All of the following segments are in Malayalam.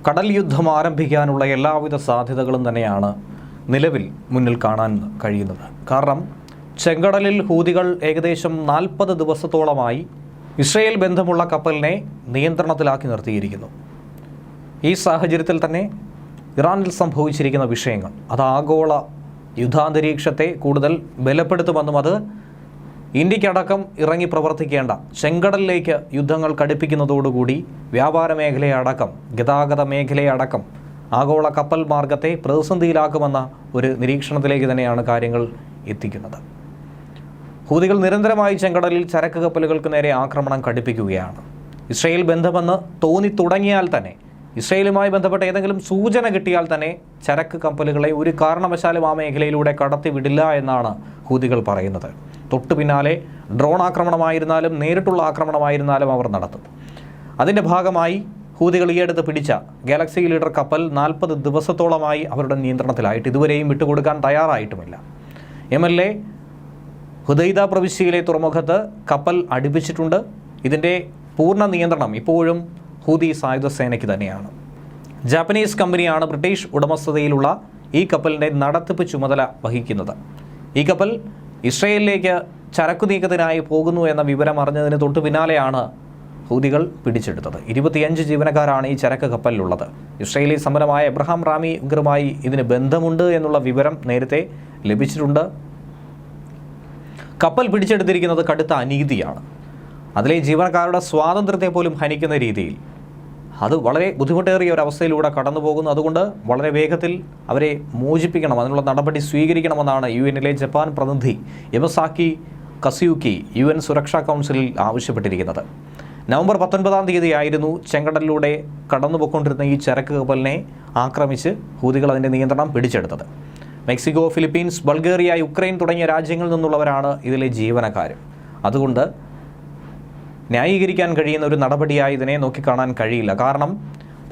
കടൽ യുദ്ധം ആരംഭിക്കാനുള്ള എല്ലാവിധ സാധ്യതകളും തന്നെയാണ് നിലവിൽ മുന്നിൽ കാണാൻ കഴിയുന്നത്. കാരണം ചെങ്കടലിൽ ഹൂതികൾ ഏകദേശം 40 ദിവസത്തോളമായി ഇസ്രയേൽ ബന്ധമുള്ള കപ്പലിനെ നിയന്ത്രണത്തിലാക്കി നിർത്തിയിരിക്കുന്നു. ഈ സാഹചര്യത്തിൽ തന്നെ ഇറാനിൽ സംഭവിച്ചിരിക്കുന്ന വിഷയങ്ങൾ അത് ആഗോള യുദ്ധാന്തരീക്ഷത്തെ കൂടുതൽ ബലപ്പെടുത്തുമെന്നും അത് ഇന്ത്യക്കടക്കം ഇറങ്ങി പ്രവർത്തിക്കേണ്ട ചെങ്കടലിലേക്ക് യുദ്ധങ്ങൾ കടുപ്പിക്കുന്നതോടുകൂടി വ്യാപാര മേഖലയടക്കം ഗതാഗത മേഖലയടക്കം ആഗോള കപ്പൽ മാർഗത്തെ പ്രതിസന്ധിയിലാക്കുമെന്ന ഒരു നിരീക്ഷണത്തിലേക്ക് തന്നെയാണ് കാര്യങ്ങൾ എത്തിക്കുന്നത്. ഹൂതികൾ നിരന്തരമായി ചെങ്കടലിൽ ചരക്ക് കപ്പലുകൾക്ക് നേരെ ആക്രമണം കടുപ്പിക്കുകയാണ്. ഇസ്രയേൽ ബന്ധമെന്ന് തോന്നി തുടങ്ങിയാൽ തന്നെ, ഇസ്രയേലുമായി ബന്ധപ്പെട്ട ഏതെങ്കിലും സൂചന കിട്ടിയാൽ തന്നെ ചരക്ക് കപ്പലുകളെ ഒരു കാരണവശാലും ആ മേഖലയിലൂടെ കടത്തിവിടില്ല എന്നാണ് ഹൂതികൾ പറയുന്നത്. തൊട്ടു പിന്നാലെ ഡ്രോൺ ആക്രമണമായിരുന്നാലും നേരിട്ടുള്ള ആക്രമണമായിരുന്നാലും അവർ നടത്തും. അതിൻ്റെ ഭാഗമായി ഹൂതികൾ ഈയടുത്ത് പിടിച്ച ഗാലക്സി ലീഡർ കപ്പൽ 40 ദിവസത്തോളമായി അവരുടെ നിയന്ത്രണത്തിലായിട്ട് ഇതുവരെയും വിട്ടുകൊടുക്കാൻ തയ്യാറായിട്ടുമില്ല. MLA ഹുദൈദ പ്രവിശ്യയിലെ തുറമുഖത്ത് കപ്പൽ അടുപ്പിച്ചിട്ടുണ്ട്. ഇതിൻ്റെ പൂർണ്ണ നിയന്ത്രണം ഇപ്പോഴും ഹൂതി സായുധ സേനയ്ക്ക് തന്നെയാണ്. ജാപ്പനീസ് കമ്പനിയാണ് ബ്രിട്ടീഷ് ഉടമസ്ഥതയിലുള്ള ഈ കപ്പലിൻ്റെ നടത്തിപ്പ് ചുമതല വഹിക്കുന്നത്. ഈ കപ്പൽ ഇസ്രയേലിലേക്ക് ചരക്കു നീക്കത്തിനായി പോകുന്നു എന്ന വിവരം അറിഞ്ഞതിന് തൊട്ടു പിന്നാലെയാണ് ഹൂതികൾ പിടിച്ചെടുത്തത്. 25 ജീവനക്കാരാണ് ഈ ചരക്ക് കപ്പലിലുള്ളത്. ഇസ്രയേലി സമരമായ എബ്രഹാം റാമി ഉഗ്രമായി ഇതിന് ബന്ധമുണ്ട് എന്നുള്ള വിവരം നേരത്തെ ലഭിച്ചിട്ടുണ്ട്. കപ്പൽ പിടിച്ചെടുത്തിരിക്കുന്നത് കടുത്ത അനീതിയാണ്. അതിലെ ജീവനക്കാരുടെ സ്വാതന്ത്ര്യത്തെ പോലും ഹനിക്കുന്ന രീതിയിൽ അത് വളരെ ബുദ്ധിമുട്ടേറിയ ഒരു അവസ്ഥയിലൂടെ കടന്നു പോകുന്നു. അതുകൊണ്ട് വളരെ വേഗത്തിൽ അവരെ മോചിപ്പിക്കണം, അതിനുള്ള നടപടി സ്വീകരിക്കണമെന്നാണ് UN-ലെ ജപ്പാൻ പ്രതിനിധി യമസാക്കി കസിയുക്കി UN സുരക്ഷാ കൗൺസിലിൽ ആവശ്യപ്പെട്ടിരിക്കുന്നത്. നവംബർ 19-ാം തീയതിയായിരുന്നു ചെങ്കടലിലൂടെ കടന്നുപോയിക്കൊണ്ടിരുന്ന ഈ ചരക്ക് കപ്പലിനെ ആക്രമിച്ച് ഹൂതികൾ അതിൻ്റെ നിയന്ത്രണം പിടിച്ചെടുത്തത്. മെക്സിക്കോ, ഫിലിപ്പീൻസ്, ബൾഗേറിയ, യുക്രൈൻ തുടങ്ങിയ രാജ്യങ്ങളിൽ നിന്നുള്ളവരാണ് ഇതിലെ ജീവനക്കാരും. അതുകൊണ്ട് ന്യായീകരിക്കാൻ കഴിയുന്ന ഒരു നടപടിയായി ഇതിനെ നോക്കിക്കാണാൻ കഴിയില്ല. കാരണം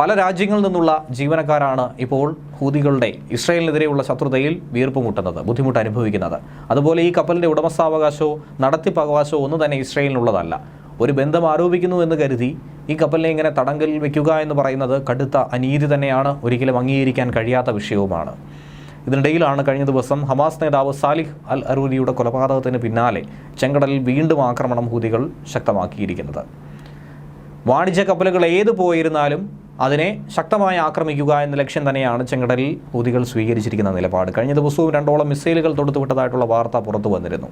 പല രാജ്യങ്ങളിൽ നിന്നുള്ള ജീവനക്കാരാണ് ഇപ്പോൾ ഹൂതികളുടെ ഇസ്രയേലിനെതിരെയുള്ള ശത്രുതയിൽ വീർപ്പുമുട്ടുന്നത്, ബുദ്ധിമുട്ട് അനുഭവിക്കുന്നത്. അതുപോലെ ഈ കപ്പലിൻ്റെ ഉടമസ്ഥാവകാശമോ നടത്തിപ്പവകാശമോ ഒന്നും തന്നെ ഇസ്രയേലിനുള്ളതല്ല. ഒരു ബന്ധം ആരോപിക്കുന്നു എന്ന് കരുതി ഈ കപ്പലിനെ ഇങ്ങനെ തടങ്കലിൽ വയ്ക്കുക എന്ന് പറയുന്നത് കടുത്ത അനീതി തന്നെയാണ്, ഒരിക്കലും അംഗീകരിക്കാൻ കഴിയാത്ത വിഷയവുമാണ്. ഇതിനിടയിലാണ് കഴിഞ്ഞ ദിവസം ഹമാസ് നേതാവ് സാലിഹ് അൽ അറൂരിയുടെ കൊലപാതകത്തിന് പിന്നാലെ ചെങ്കടലിൽ വീണ്ടും ആക്രമണം ഹൂതികൾ ശക്തമാക്കിയിരിക്കുന്നത്. വാണിജ്യ കപ്പലുകൾ ഏത് പോയിരുന്നാലും അതിനെ ശക്തമായി ആക്രമിക്കുക എന്ന ലക്ഷ്യം തന്നെയാണ് ചെങ്കടലിൽ ഹൂതികൾ സ്വീകരിച്ചിരിക്കുന്ന നിലപാട്. കഴിഞ്ഞ ദിവസവും 2ഓളം മിസൈലുകൾ തൊടുത്തുവിട്ടതായിട്ടുള്ള വാർത്ത പുറത്തു വന്നിരുന്നു.